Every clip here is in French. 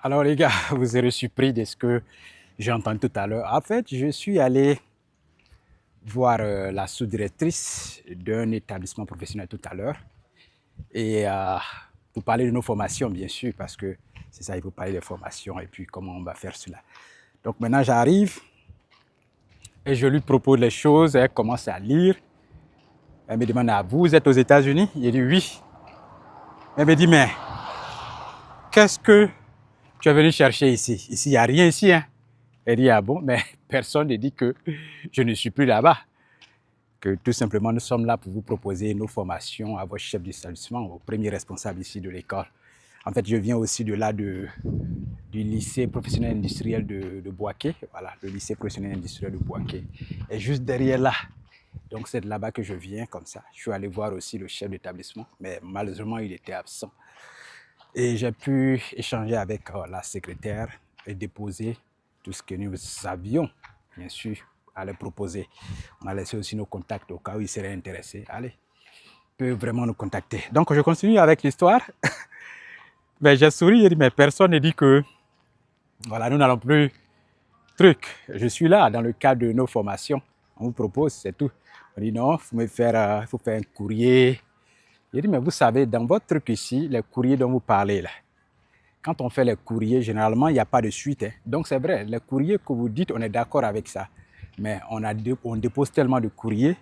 Alors les gars, vous serez surpris de ce que j'ai entendu tout à l'heure. En fait, je suis allé voir la sous-directrice d'un établissement professionnel tout à l'heure. Et pour parler de nos formations, bien sûr, parce que c'est ça, il faut parler des formations et puis comment on va faire cela. Donc maintenant, j'arrive et je lui propose les choses. Elle commence à lire. Elle me demande, ah, vous êtes aux États-Unis? Il dit oui. Elle me dit, mais qu'est-ce que tu es venu chercher ici? Ici, il n'y a rien ici, hein? Elle dit, ah bon, mais personne ne dit que je ne suis plus là-bas. Que tout simplement, nous sommes là pour vous proposer nos formations à votre chef d'établissement, au premier responsable ici de l'école. En fait, je viens aussi de là du lycée professionnel industriel de Boaké. Voilà, le lycée professionnel industriel de Boaké est juste derrière là. Donc, c'est de là-bas que je viens, comme ça. Je suis allé voir aussi le chef d'établissement, mais malheureusement, il était absent. Et j'ai pu échanger avec la secrétaire et déposer tout ce que nous avions, bien sûr, à leur proposer. On a laissé aussi nos contacts au cas où ils seraient intéressés. Allez, ils peuvent vraiment nous contacter. Donc, je continue avec l'histoire. Mais j'ai souri, j'ai dit, mais personne ne dit que, voilà, nous n'allons plus truc. Je suis là dans le cadre de nos formations. On vous propose, c'est tout. On dit non, il faut faire un courrier. J'ai dit, mais vous savez, dans votre truc ici, les courriers dont vous parlez là, quand on fait les courriers, généralement, il n'y a pas de suite. Hein. Donc, c'est vrai, les courriers que vous dites, on est d'accord avec ça. Mais on dépose tellement de courriers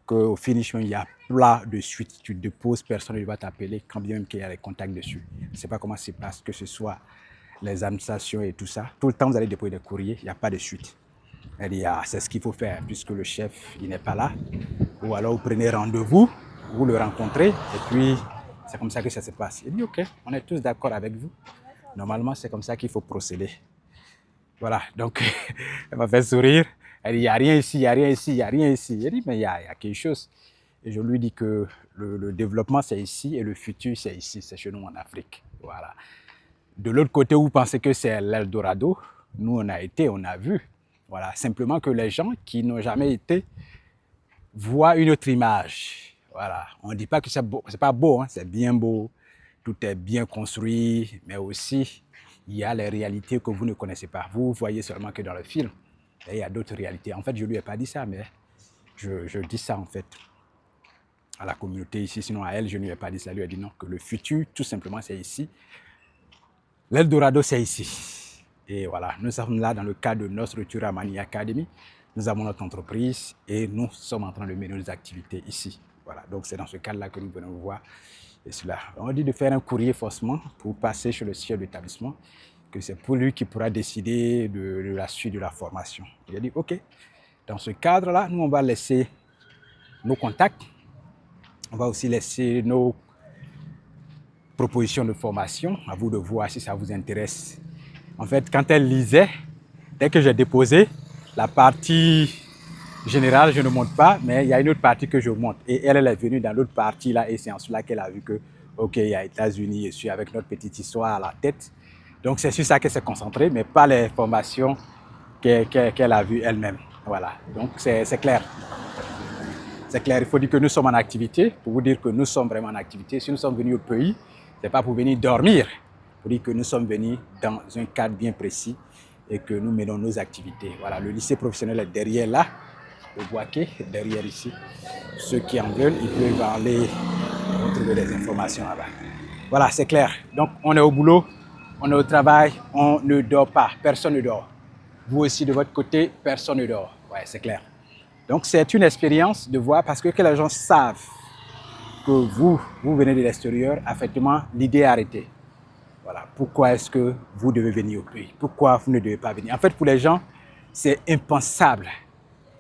qu'au finish, il y a plein de suite. Tu déposes, personne ne va t'appeler, quand bien même qu'il y a les contacts dessus. Je ne sais pas comment c'est parce que ce soit les administrations et tout ça. Tout le temps, vous allez déposer des courriers, il n'y a pas de suite. Elle dit, ah, c'est ce qu'il faut faire, puisque le chef, il n'est pas là. Ou alors, vous prenez rendez-vous, vous le rencontrez, et puis c'est comme ça que ça se passe. Il dit, ok, on est tous d'accord avec vous. Normalement, c'est comme ça qu'il faut procéder. Voilà, donc elle m'a fait sourire. Elle dit, il n'y a rien ici, il n'y a rien ici, il n'y a rien ici. Elle dit, mais il y a quelque chose. Et je lui dis que le développement, c'est ici, et le futur, c'est ici, c'est chez nous en Afrique. Voilà. De l'autre côté, vous pensez que c'est l'Eldorado. Nous, on a été, on a vu. Voilà, simplement que les gens qui n'ont jamais été voient une autre image. Voilà, on ne dit pas que c'est beau, c'est pas beau, hein, c'est bien beau, tout est bien construit, mais aussi il y a les réalités que vous ne connaissez pas. Vous voyez seulement que dans le film, et il y a d'autres réalités. En fait, je ne lui ai pas dit ça, mais je dis ça en fait à la communauté ici, sinon à elle, je ne lui ai pas dit ça. Je lui ai dit non, que le futur, tout simplement, c'est ici. L'Eldorado, c'est ici. Et voilà, nous sommes là dans le cadre de notre structure Amani Academy. Nous avons notre entreprise et nous sommes en train de mener nos activités ici. Voilà, donc c'est dans ce cadre-là que nous venons voir et cela. On dit de faire un courrier forcément pour passer chez le chef d'établissement, que c'est pour lui qui pourra décider de la suite de la formation. Il a dit, ok, dans ce cadre-là, nous on va laisser nos contacts, on va aussi laisser nos propositions de formation, à vous de voir si ça vous intéresse. En fait, quand elle lisait, dès que j'ai déposé, la partie générale, je ne monte pas, mais il y a une autre partie que je monte. Et elle est venue dans l'autre partie là, et c'est en cela qu'elle a vu que, ok, il y a États-Unis, je suis avec notre petite histoire à la tête. Donc c'est sur ça qu'elle s'est concentrée, mais pas les formations qu'elle a vues elle-même. Voilà, donc c'est clair. C'est clair, il faut dire que nous sommes en activité, pour vous dire que nous sommes vraiment en activité. Si nous sommes venus au pays, ce n'est pas pour venir dormir, pour dire que nous sommes venus dans un cadre bien précis et que nous menons nos activités. Voilà, le lycée professionnel est derrière là, au Boaké, derrière ici. Ceux qui en veulent, ils peuvent aller trouver des informations là-bas. Voilà, c'est clair. Donc, on est au boulot, on est au travail, on ne dort pas, personne ne dort. Vous aussi, de votre côté, personne ne dort. Ouais, c'est clair. Donc, c'est une expérience de voir, parce que les gens savent que vous venez de l'extérieur, effectivement, l'idée est arrêtée. Voilà. Pourquoi est-ce que vous devez venir au pays? Pourquoi vous ne devez pas venir? En fait, pour les gens, c'est impensable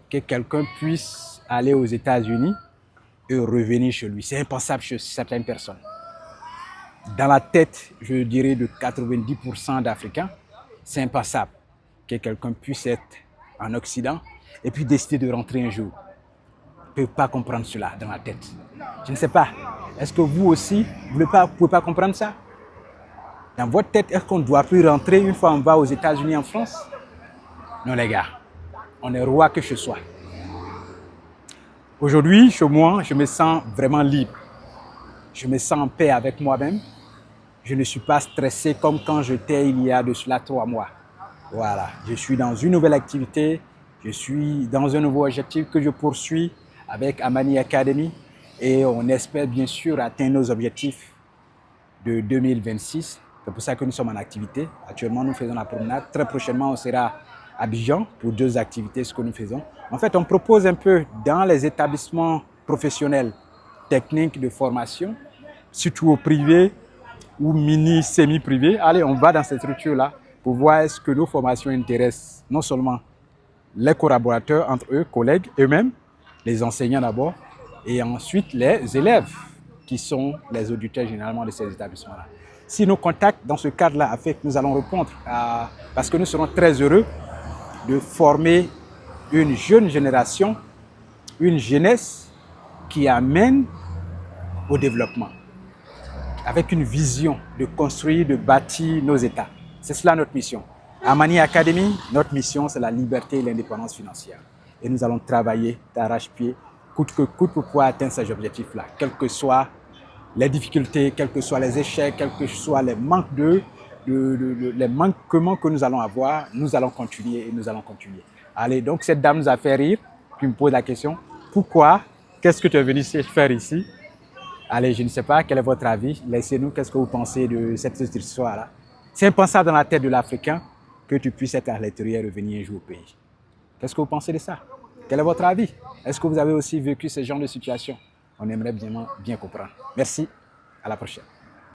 que quelqu'un puisse aller aux États-Unis et revenir chez lui. C'est impensable chez certaines personnes. Dans la tête, je dirais, de 90% d'Africains, c'est impensable que quelqu'un puisse être en Occident et puis décider de rentrer un jour. Je ne peux pas comprendre cela dans la tête. Je ne sais pas. Est-ce que vous aussi, vous ne pouvez pas comprendre ça? Dans votre tête, est-ce qu'on ne doit plus rentrer une fois on va aux États-Unis, en France? Non, les gars. On est roi que chez soi. Aujourd'hui, chez moi, je me sens vraiment libre. Je me sens en paix avec moi-même. je ne suis pas stressé comme quand j'étais il y a de cela 3 mois. Voilà, je suis dans une nouvelle activité, je suis dans un nouveau objectif que je poursuis avec Amani Academy et on espère bien sûr atteindre nos objectifs de 2026. C'est pour ça que nous sommes en activité. Actuellement, nous faisons la promenade. Très prochainement, on sera à Abidjan pour 2 activités, ce que nous faisons. En fait, on propose un peu dans les établissements professionnels techniques de formation, surtout au privé ou mini, semi-privé. Allez, on va dans cette structure-là pour voir est-ce que nos formations intéressent non seulement les collaborateurs entre eux, collègues eux-mêmes, les enseignants d'abord, et ensuite les élèves qui sont les auditeurs généralement de ces établissements-là. Si nos contacts dans ce cadre-là affectent, nous allons répondre parce que nous serons très heureux de former une jeune génération, une jeunesse qui amène au développement, avec une vision de construire, de bâtir nos États. C'est cela notre mission. À Amani Academy, notre mission, c'est la liberté et l'indépendance financière. Et nous allons travailler d'arrache-pied, coûte que coûte, pour pouvoir atteindre ces objectifs-là, quelles que soient les difficultés, quels que soient les échecs, quels que soient les manques les manquements que nous allons avoir, nous allons continuer et nous allons continuer. Allez, donc cette dame nous a fait rire, puis me pose la question, pourquoi, qu'est-ce que tu es venu faire ici? Allez, je ne sais pas, quel est votre avis? Laissez-nous, qu'est-ce que vous pensez de cette histoire-là? C'est impensable dans la tête de l'Africain que tu puisses être à l'extérieur et venir un jour au pays. Qu'est-ce que vous pensez de ça? Quel est votre avis? Est-ce que vous avez aussi vécu ce genre de situation? On aimerait bien comprendre. Merci, à la prochaine.